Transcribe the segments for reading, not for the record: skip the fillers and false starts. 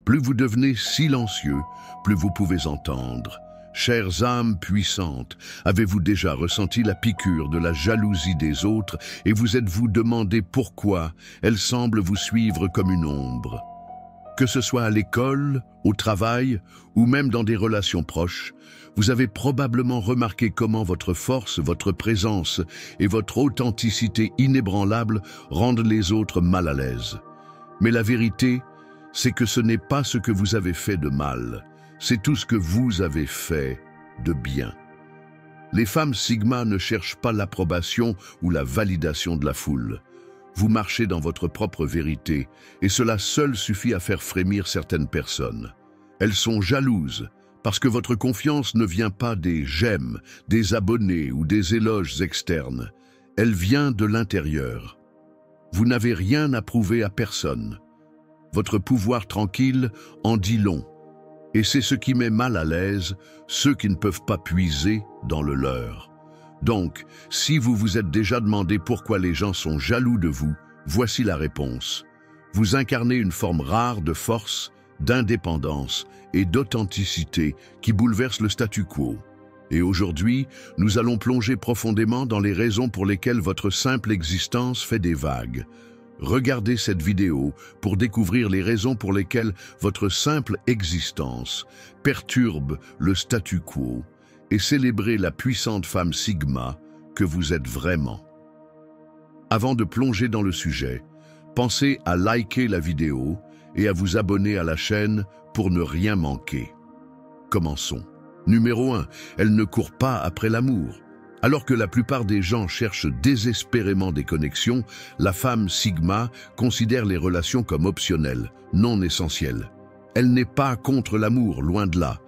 Plus vous devenez silencieux, plus vous pouvez entendre. Chères âmes puissantes, avez-vous déjà ressenti la piqûre de la jalousie des autres et vous êtes-vous demandé pourquoi elle semble vous suivre comme une ombre? Que ce soit à l'école, au travail ou même dans des relations proches, vous avez probablement remarqué comment votre force, votre présence et votre authenticité inébranlable rendent les autres mal à l'aise. Mais la vérité, c'est que ce n'est pas ce que vous avez fait de mal, c'est tout ce que vous avez fait de bien. Les femmes Sigma ne cherchent pas l'approbation ou la validation de la foule. Vous marchez dans votre propre vérité, et cela seul suffit à faire frémir certaines personnes. Elles sont jalouses, parce que votre confiance ne vient pas des j'aime, des abonnés ou des éloges externes. Elle vient de l'intérieur. Vous n'avez rien à prouver à personne. Votre pouvoir tranquille en dit long. Et c'est ce qui met mal à l'aise ceux qui ne peuvent pas puiser dans le leur. Donc, si vous vous êtes déjà demandé pourquoi les gens sont jaloux de vous, voici la réponse. Vous incarnez une forme rare de force, d'indépendance et d'authenticité qui bouleverse le statu quo. Et aujourd'hui, nous allons plonger profondément dans les raisons pour lesquelles votre simple existence fait des vagues. Regardez cette vidéo pour découvrir les raisons pour lesquelles votre simple existence perturbe le statu quo et célébrer la puissante femme Sigma que vous êtes vraiment. Avant de plonger dans le sujet, pensez à liker la vidéo et à vous abonner à la chaîne pour ne rien manquer. Commençons. Numéro 1. Elle ne court pas après l'amour. Alors que la plupart des gens cherchent désespérément des connexions, la femme Sigma considère les relations comme optionnelles, non essentielles. Elle n'est pas contre l'amour, loin de là.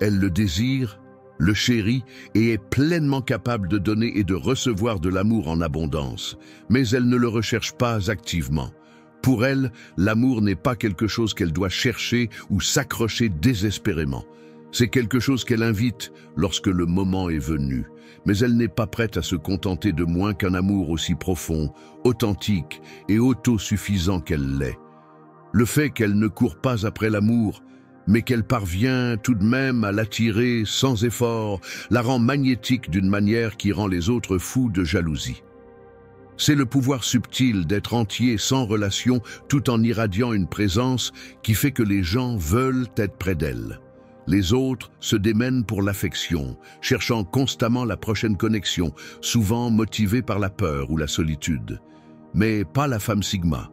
Elle le désire, le chérit et est pleinement capable de donner et de recevoir de l'amour en abondance. Mais elle ne le recherche pas activement. Pour elle, l'amour n'est pas quelque chose qu'elle doit chercher ou s'accrocher désespérément. C'est quelque chose qu'elle invite lorsque le moment est venu. Mais elle n'est pas prête à se contenter de moins qu'un amour aussi profond, authentique et autosuffisant qu'elle l'est. Le fait qu'elle ne court pas après l'amour, mais qu'elle parvient tout de même à l'attirer sans effort, la rend magnétique d'une manière qui rend les autres fous de jalousie. C'est le pouvoir subtil d'être entier sans relation tout en irradiant une présence qui fait que les gens veulent être près d'elle. Les autres se démènent pour l'affection, cherchant constamment la prochaine connexion, souvent motivés par la peur ou la solitude. Mais pas la femme Sigma.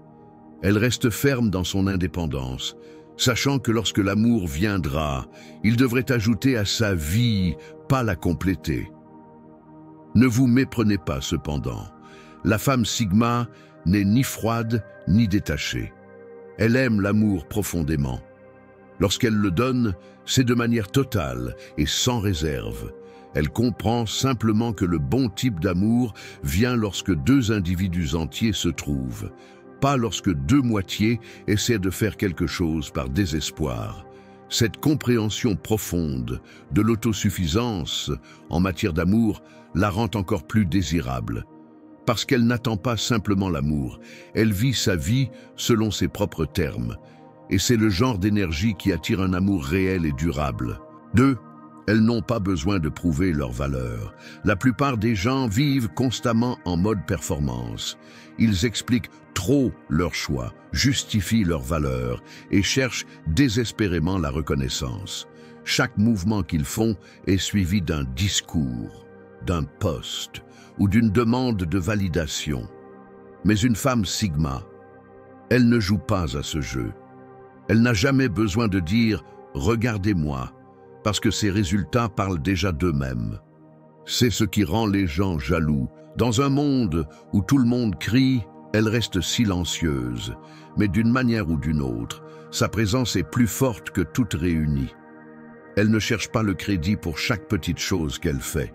Elle reste ferme dans son indépendance, sachant que lorsque l'amour viendra, il devrait ajouter à sa vie, pas la compléter. Ne vous méprenez pas cependant. La femme Sigma n'est ni froide ni détachée. Elle aime l'amour profondément. Lorsqu'elle le donne, c'est de manière totale et sans réserve. Elle comprend simplement que le bon type d'amour vient lorsque deux individus entiers se trouvent, pas lorsque deux moitiés essaient de faire quelque chose par désespoir. Cette compréhension profonde de l'autosuffisance en matière d'amour la rend encore plus désirable. Parce qu'elle n'attend pas simplement l'amour, elle vit sa vie selon ses propres termes. Et c'est le genre d'énergie qui attire un amour réel et durable. 2. Elles n'ont pas besoin de prouver leur valeur. La plupart des gens vivent constamment en mode performance. Ils expliquent trop leurs choix, justifient leur valeur et cherchent désespérément la reconnaissance. Chaque mouvement qu'ils font est suivi d'un discours, d'un poste ou d'une demande de validation. Mais une femme Sigma, elle ne joue pas à ce jeu. Elle n'a jamais besoin de dire « regardez-moi » parce que ses résultats parlent déjà d'eux-mêmes. C'est ce qui rend les gens jaloux. Dans un monde où tout le monde crie, elle reste silencieuse, mais d'une manière ou d'une autre, sa présence est plus forte que toutes réunies. Elle ne cherche pas le crédit pour chaque petite chose qu'elle fait.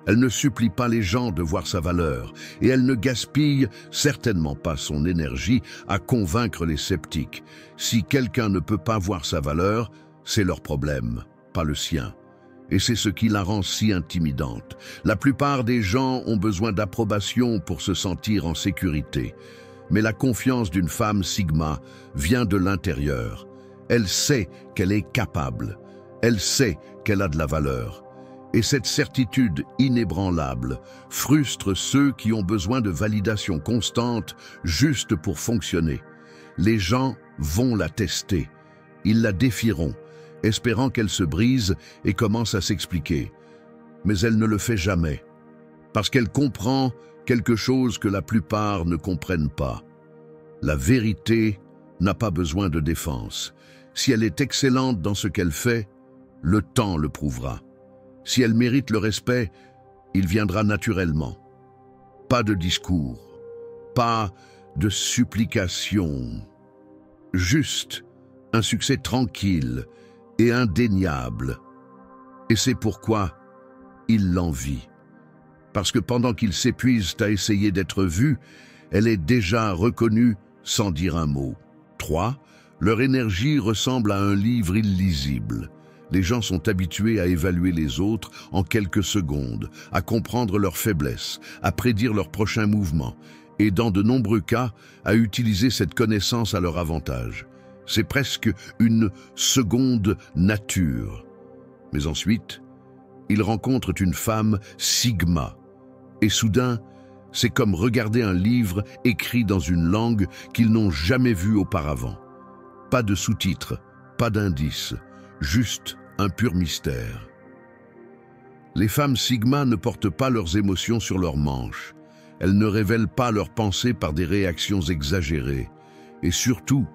Elle ne supplie pas les gens de voir sa valeur et elle ne gaspille certainement pas son énergie à convaincre les sceptiques. Si quelqu'un ne peut pas voir sa valeur, c'est leur problème, pas le sien. Et c'est ce qui la rend si intimidante. La plupart des gens ont besoin d'approbation pour se sentir en sécurité. Mais la confiance d'une femme Sigma vient de l'intérieur. Elle sait qu'elle est capable. Elle sait qu'elle a de la valeur. Et cette certitude inébranlable frustre ceux qui ont besoin de validation constante juste pour fonctionner. Les gens vont la tester. Ils la défieront, espérant qu'elle se brise et commence à s'expliquer. Mais elle ne le fait jamais, parce qu'elle comprend quelque chose que la plupart ne comprennent pas. La vérité n'a pas besoin de défense. Si elle est excellente dans ce qu'elle fait, le temps le prouvera. Si elle mérite le respect, il viendra naturellement. Pas de discours, pas de supplication. Juste un succès tranquille et indéniable. Et c'est pourquoi il l'envie. Parce que pendant qu'ils s'épuisent à essayer d'être vus, elle est déjà reconnue sans dire un mot. 3. Leur énergie ressemble à un livre illisible. Les gens sont habitués à évaluer les autres en quelques secondes, à comprendre leurs faiblesses, à prédire leurs prochains mouvements, et dans de nombreux cas, à utiliser cette connaissance à leur avantage. C'est presque une seconde nature. Mais ensuite, ils rencontrent une femme Sigma, et soudain, c'est comme regarder un livre écrit dans une langue qu'ils n'ont jamais vue auparavant. Pas de sous-titres, pas d'indices, juste un pur mystère. Les femmes Sigma ne portent pas leurs émotions sur leurs manches. Elles ne révèlent pas leurs pensées par des réactions exagérées. Et surtout,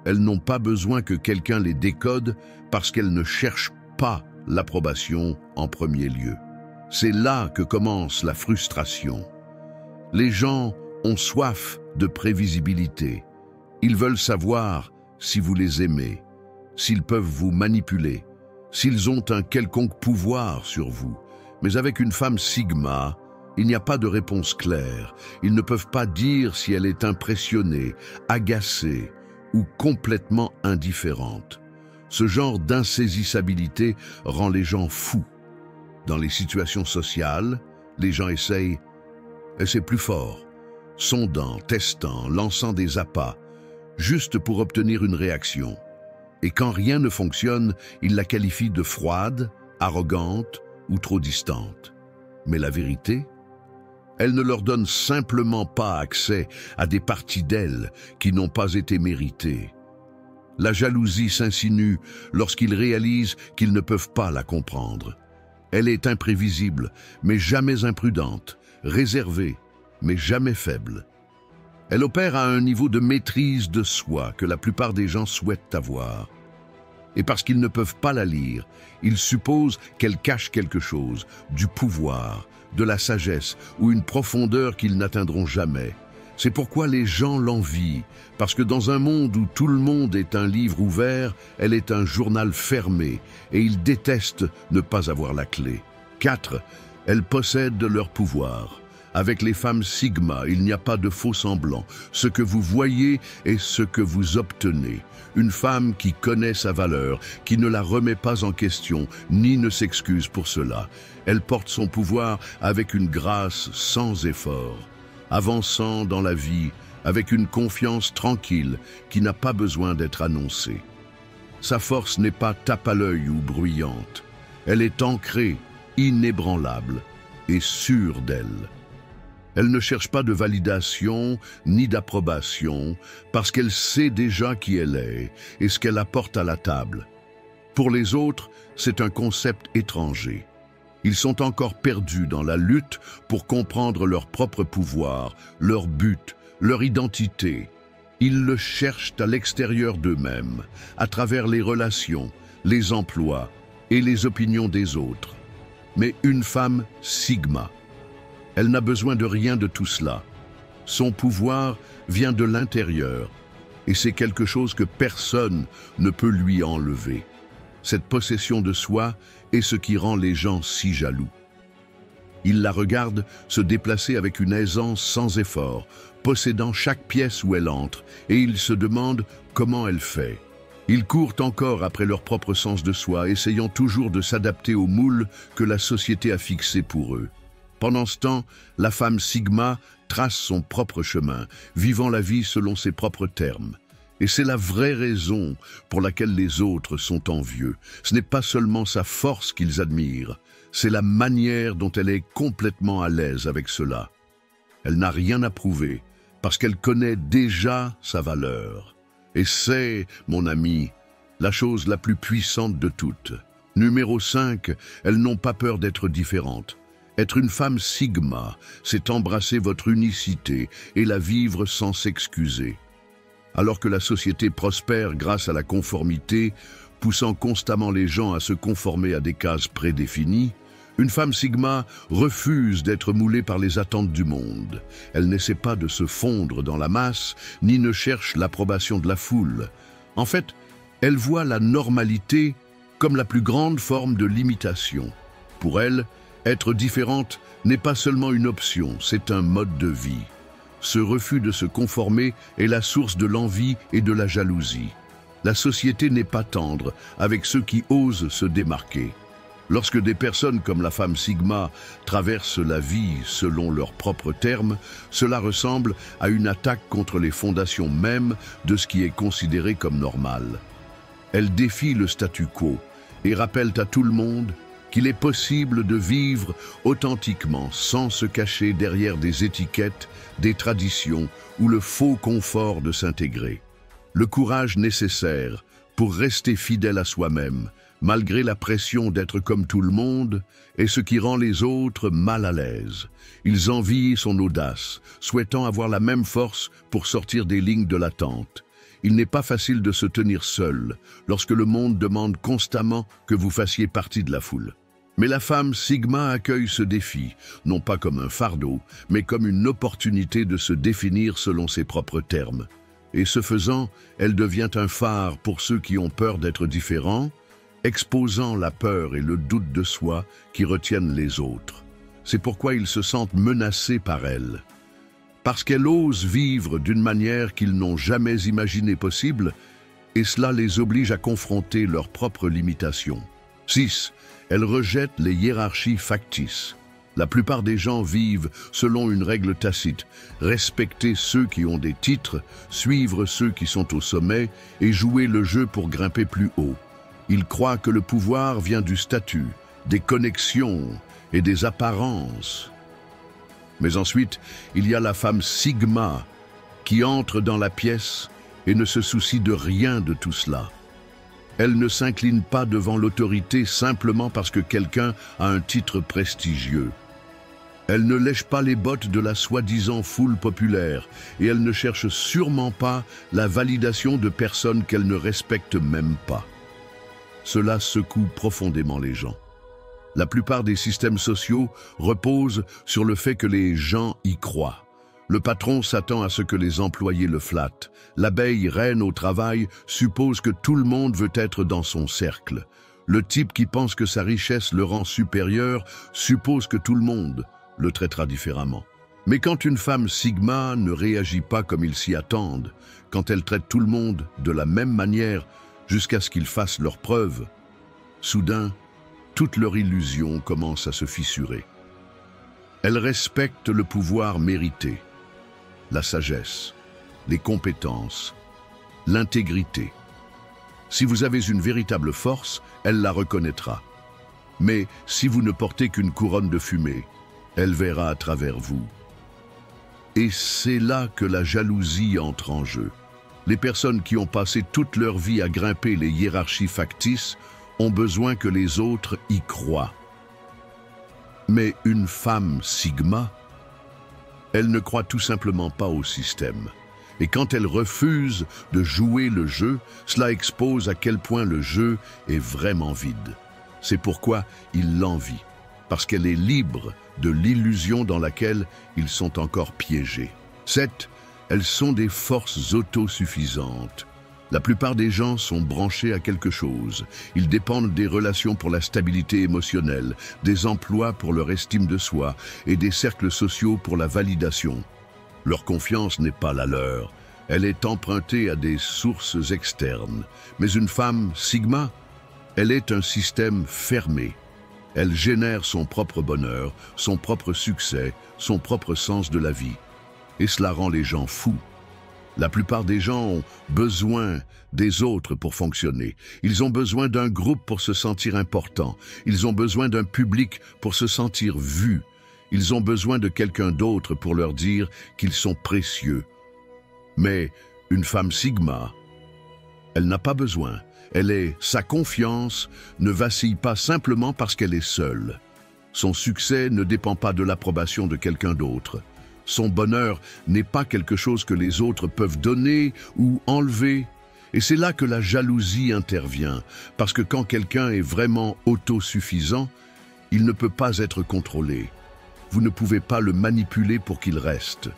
elles n'ont pas besoin que quelqu'un les décode parce qu'elles ne cherchent pas l'approbation en premier lieu. C'est là que commence la frustration. Les gens ont soif de prévisibilité. Ils veulent savoir si vous les aimez, s'ils peuvent vous manipuler, s'ils ont un quelconque pouvoir sur vous. Mais avec une femme Sigma, il n'y a pas de réponse claire. Ils ne peuvent pas dire si elle est impressionnée, agacée ou complètement indifférente. Ce genre d'insaisissabilité rend les gens fous. Dans les situations sociales, les gens essayent, et c'est plus fort, sondant, testant, lançant des appâts, juste pour obtenir une réaction. Et quand rien ne fonctionne, ils la qualifient de froide, arrogante ou trop distante. Mais la vérité, elle ne leur donne simplement pas accès à des parties d'elles qui n'ont pas été méritées. La jalousie s'insinue lorsqu'ils réalisent qu'ils ne peuvent pas la comprendre. Elle est imprévisible, mais jamais imprudente, réservée, mais jamais faible. Elle opère à un niveau de maîtrise de soi que la plupart des gens souhaitent avoir. Et parce qu'ils ne peuvent pas la lire, ils supposent qu'elle cache quelque chose, du pouvoir, de la sagesse ou une profondeur qu'ils n'atteindront jamais. C'est pourquoi les gens l'envient, parce que dans un monde où tout le monde est un livre ouvert, elle est un journal fermé, et ils détestent ne pas avoir la clé. 4. Elles possèdent leur pouvoir. Avec les femmes Sigma, il n'y a pas de faux semblants. Ce que vous voyez est ce que vous obtenez. Une femme qui connaît sa valeur, qui ne la remet pas en question, ni ne s'excuse pour cela. Elle porte son pouvoir avec une grâce sans effort, avançant dans la vie avec une confiance tranquille qui n'a pas besoin d'être annoncée. Sa force n'est pas tape à l'œil ou bruyante. Elle est ancrée, inébranlable et sûre d'elle. Elle ne cherche pas de validation ni d'approbation parce qu'elle sait déjà qui elle est et ce qu'elle apporte à la table. Pour les autres, c'est un concept étranger. Ils sont encore perdus dans la lutte pour comprendre leur propre pouvoir, leur but, leur identité. Ils le cherchent à l'extérieur d'eux-mêmes, à travers les relations, les emplois et les opinions des autres. Mais une femme Sigma, elle n'a besoin de rien de tout cela. Son pouvoir vient de l'intérieur, et c'est quelque chose que personne ne peut lui enlever. Cette possession de soi est ce qui rend les gens si jaloux. Ils la regardent se déplacer avec une aisance sans effort, possédant chaque pièce où elle entre, et ils se demandent comment elle fait. Ils courent encore après leur propre sens de soi, essayant toujours de s'adapter au moule que la société a fixé pour eux. Pendant ce temps, la femme Sigma trace son propre chemin, vivant la vie selon ses propres termes. Et c'est la vraie raison pour laquelle les autres sont envieux. Ce n'est pas seulement sa force qu'ils admirent, c'est la manière dont elle est complètement à l'aise avec cela. Elle n'a rien à prouver, parce qu'elle connaît déjà sa valeur. Et c'est, mon ami, la chose la plus puissante de toutes. Numéro 5, elles n'ont pas peur d'être différentes. Être une femme sigma, c'est embrasser votre unicité et la vivre sans s'excuser. Alors que la société prospère grâce à la conformité, poussant constamment les gens à se conformer à des cases prédéfinies, une femme sigma refuse d'être moulée par les attentes du monde. Elle n'essaie pas de se fondre dans la masse, ni ne cherche l'approbation de la foule. En fait, elle voit la normalité comme la plus grande forme de l'imitation. Pour elle, être différente n'est pas seulement une option, c'est un mode de vie. Ce refus de se conformer est la source de l'envie et de la jalousie. La société n'est pas tendre avec ceux qui osent se démarquer. Lorsque des personnes comme la femme Sigma traversent la vie selon leurs propres termes, cela ressemble à une attaque contre les fondations mêmes de ce qui est considéré comme normal. Elles défient le statu quo et rappellent à tout le monde qu'il est possible de vivre authentiquement sans se cacher derrière des étiquettes, des traditions ou le faux confort de s'intégrer. Le courage nécessaire pour rester fidèle à soi-même, malgré la pression d'être comme tout le monde, est ce qui rend les autres mal à l'aise. Ils envient son audace, souhaitant avoir la même force pour sortir des lignes de l'attente. Il n'est pas facile de se tenir seul lorsque le monde demande constamment que vous fassiez partie de la foule. Mais la femme Sigma accueille ce défi, non pas comme un fardeau, mais comme une opportunité de se définir selon ses propres termes. Et ce faisant, elle devient un phare pour ceux qui ont peur d'être différents, exposant la peur et le doute de soi qui retiennent les autres. C'est pourquoi ils se sentent menacés par elle. Parce qu'elle ose vivre d'une manière qu'ils n'ont jamais imaginée possible, et cela les oblige à confronter leurs propres limitations. 6. Elle rejette les hiérarchies factices. La plupart des gens vivent selon une règle tacite, respecter ceux qui ont des titres, suivre ceux qui sont au sommet et jouer le jeu pour grimper plus haut. Ils croient que le pouvoir vient du statut, des connexions et des apparences. Mais ensuite, il y a la femme Sigma qui entre dans la pièce et ne se soucie de rien de tout cela. Elle ne s'incline pas devant l'autorité simplement parce que quelqu'un a un titre prestigieux. Elle ne lèche pas les bottes de la soi-disant foule populaire et elle ne cherche sûrement pas la validation de personnes qu'elle ne respecte même pas. Cela secoue profondément les gens. La plupart des systèmes sociaux reposent sur le fait que les gens y croient. Le patron s'attend à ce que les employés le flattent. L'abeille reine au travail suppose que tout le monde veut être dans son cercle. Le type qui pense que sa richesse le rend supérieur suppose que tout le monde le traitera différemment. Mais quand une femme Sigma ne réagit pas comme ils s'y attendent, quand elle traite tout le monde de la même manière jusqu'à ce qu'ils fassent leurs preuves, soudain, toute leur illusion commence à se fissurer. Elle respecte le pouvoir mérité, la sagesse, les compétences, l'intégrité. Si vous avez une véritable force, elle la reconnaîtra. Mais si vous ne portez qu'une couronne de fumée, elle verra à travers vous. Et c'est là que la jalousie entre en jeu. Les personnes qui ont passé toute leur vie à grimper les hiérarchies factices ont besoin que les autres y croient. Mais une femme Sigma, elle ne croit tout simplement pas au système. Et quand elle refuse de jouer le jeu, cela expose à quel point le jeu est vraiment vide. C'est pourquoi ils l'envient, parce qu'elle est libre de l'illusion dans laquelle ils sont encore piégés. 7. Elles sont des forces autosuffisantes. La plupart des gens sont branchés à quelque chose. Ils dépendent des relations pour la stabilité émotionnelle, des emplois pour leur estime de soi et des cercles sociaux pour la validation. Leur confiance n'est pas la leur. Elle est empruntée à des sources externes. Mais une femme Sigma, elle est un système fermé. Elle génère son propre bonheur, son propre succès, son propre sens de la vie. Et cela rend les gens fous. La plupart des gens ont besoin des autres pour fonctionner. Ils ont besoin d'un groupe pour se sentir important. Ils ont besoin d'un public pour se sentir vus. Ils ont besoin de quelqu'un d'autre pour leur dire qu'ils sont précieux. Mais une femme Sigma, elle n'a pas besoin. Sa confiance ne vacille pas simplement parce qu'elle est seule. Son succès ne dépend pas de l'approbation de quelqu'un d'autre. Son bonheur n'est pas quelque chose que les autres peuvent donner ou enlever. Et c'est là que la jalousie intervient, parce que quand quelqu'un est vraiment autosuffisant, il ne peut pas être contrôlé. Vous ne pouvez pas le manipuler pour qu'il reste.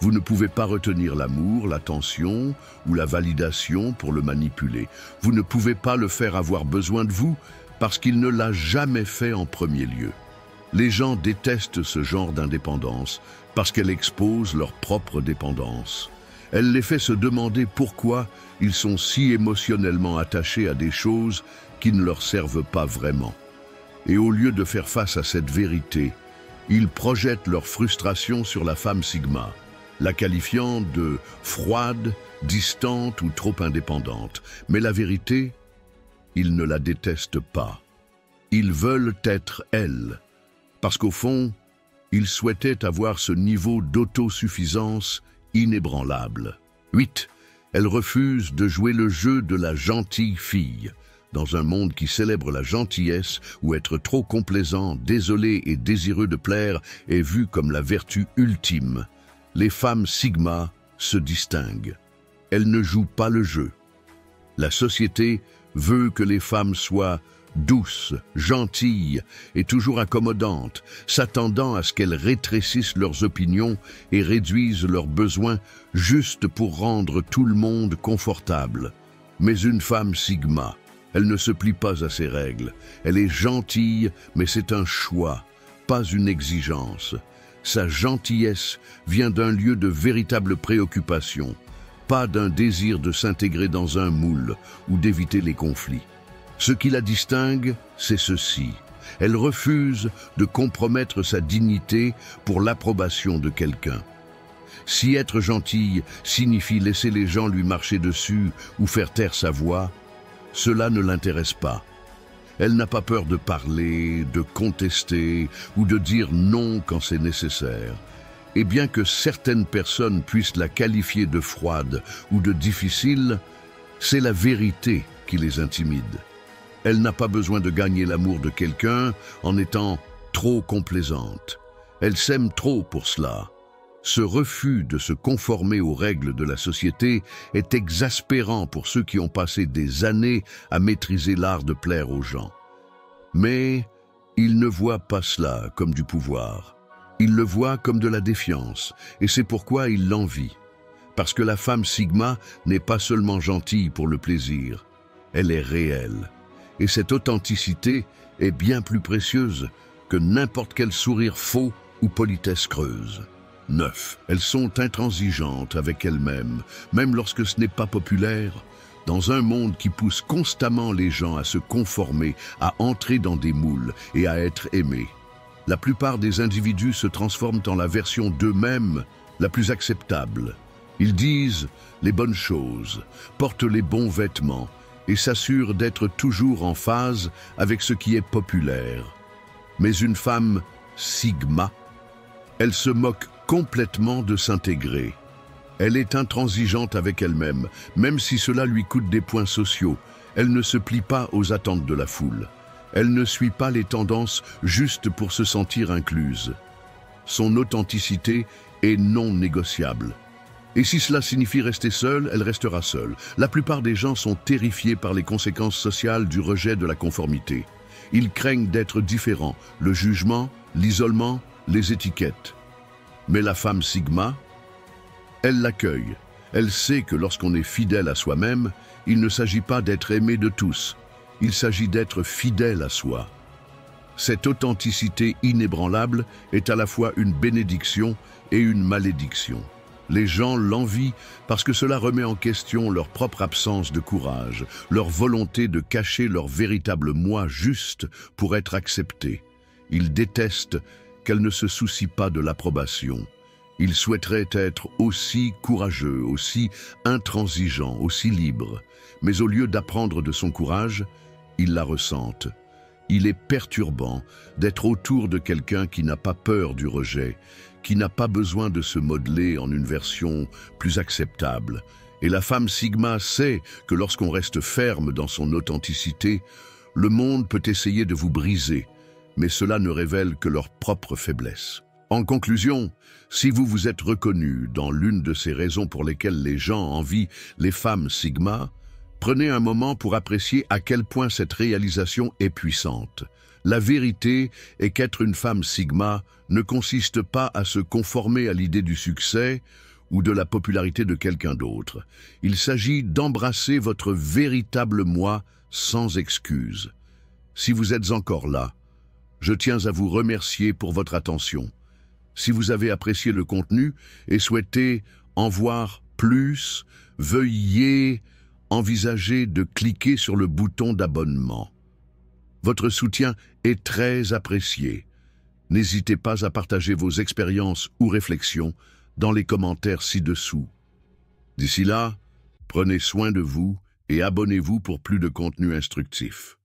Vous ne pouvez pas retenir l'amour, l'attention ou la validation pour le manipuler. Vous ne pouvez pas le faire avoir besoin de vous parce qu'il ne l'a jamais fait en premier lieu. Les gens détestent ce genre d'indépendance parce qu'elle expose leur propre dépendance. Elle les fait se demander pourquoi ils sont si émotionnellement attachés à des choses qui ne leur servent pas vraiment. Et au lieu de faire face à cette vérité, ils projettent leur frustration sur la femme Sigma, la qualifiant de froide, distante ou trop indépendante. Mais la vérité, ils ne la détestent pas. Ils veulent être elle, parce qu'au fond, ils souhaitaient avoir ce niveau d'autosuffisance inébranlable. 8. Elle refuse de jouer le jeu de la gentille fille. Dans un monde qui célèbre la gentillesse, où être trop complaisant, désolé et désireux de plaire est vu comme la vertu ultime, les femmes Sigma se distinguent. Elles ne jouent pas le jeu. La société veut que les femmes soient douces, gentilles et toujours accommodantes, s'attendant à ce qu'elles rétrécissent leurs opinions et réduisent leurs besoins juste pour rendre tout le monde confortable. Mais une femme Sigma, elle ne se plie pas à ces règles. Elle est gentille, mais c'est un choix, pas une exigence. Sa gentillesse vient d'un lieu de véritable préoccupation, pas d'un désir de s'intégrer dans un moule ou d'éviter les conflits. Ce qui la distingue, c'est ceci. Elle refuse de compromettre sa dignité pour l'approbation de quelqu'un. Si être gentille signifie laisser les gens lui marcher dessus ou faire taire sa voix, cela ne l'intéresse pas. Elle n'a pas peur de parler, de contester ou de dire non quand c'est nécessaire. Et bien que certaines personnes puissent la qualifier de froide ou de difficile, c'est la vérité qui les intimide. Elle n'a pas besoin de gagner l'amour de quelqu'un en étant trop complaisante. Elle s'aime trop pour cela. Ce refus de se conformer aux règles de la société est exaspérant pour ceux qui ont passé des années à maîtriser l'art de plaire aux gens. Mais ils ne voient pas cela comme du pouvoir. Ils le voient comme de la défiance, et c'est pourquoi ils l'envient. Parce que la femme Sigma n'est pas seulement gentille pour le plaisir, elle est réelle. Et cette authenticité est bien plus précieuse que n'importe quel sourire faux ou politesse creuse. 9. Elles sont intransigeantes avec elles-mêmes, même lorsque ce n'est pas populaire. Dans un monde qui pousse constamment les gens à se conformer, à entrer dans des moules et à être aimés, la plupart des individus se transforment en la version d'eux-mêmes la plus acceptable. Ils disent les bonnes choses, portent les bons vêtements et s'assurent d'être toujours en phase avec ce qui est populaire. Mais une femme Sigma, elle se moque complètement de s'intégrer. Elle est intransigeante avec elle-même, même si cela lui coûte des points sociaux. Elle ne se plie pas aux attentes de la foule. Elle ne suit pas les tendances juste pour se sentir incluse. Son authenticité est non négociable. Et si cela signifie rester seule, elle restera seule. La plupart des gens sont terrifiés par les conséquences sociales du rejet de la conformité. Ils craignent d'être différents, le jugement, l'isolement, les étiquettes. Mais la femme Sigma, elle l'accueille. Elle sait que lorsqu'on est fidèle à soi-même, il ne s'agit pas d'être aimé de tous. Il s'agit d'être fidèle à soi. Cette authenticité inébranlable est à la fois une bénédiction et une malédiction. Les gens l'envient parce que cela remet en question leur propre absence de courage, leur volonté de cacher leur véritable moi juste pour être acceptés. Ils détestent qu'elle ne se soucie pas de l'approbation. Ils souhaiteraient être aussi courageux, aussi intransigeants, aussi libres. Mais au lieu d'apprendre de son courage, ils la ressentent. Il est perturbant d'être autour de quelqu'un qui n'a pas peur du rejet, qui n'a pas besoin de se modeler en une version plus acceptable. Et la femme Sigma sait que lorsqu'on reste ferme dans son authenticité, le monde peut essayer de vous briser, mais cela ne révèle que leur propre faiblesse. En conclusion, si vous vous êtes reconnu dans l'une de ces raisons pour lesquelles les gens envient les femmes Sigma, prenez un moment pour apprécier à quel point cette réalisation est puissante. La vérité est qu'être une femme Sigma ne consiste pas à se conformer à l'idée du succès ou de la popularité de quelqu'un d'autre. Il s'agit d'embrasser votre véritable moi sans excuse. Si vous êtes encore là, je tiens à vous remercier pour votre attention. Si vous avez apprécié le contenu et souhaitez en voir plus, veuillez envisager de cliquer sur le bouton d'abonnement. Votre soutien est très apprécié. N'hésitez pas à partager vos expériences ou réflexions dans les commentaires ci-dessous. D'ici là, prenez soin de vous et abonnez-vous pour plus de contenu instructif.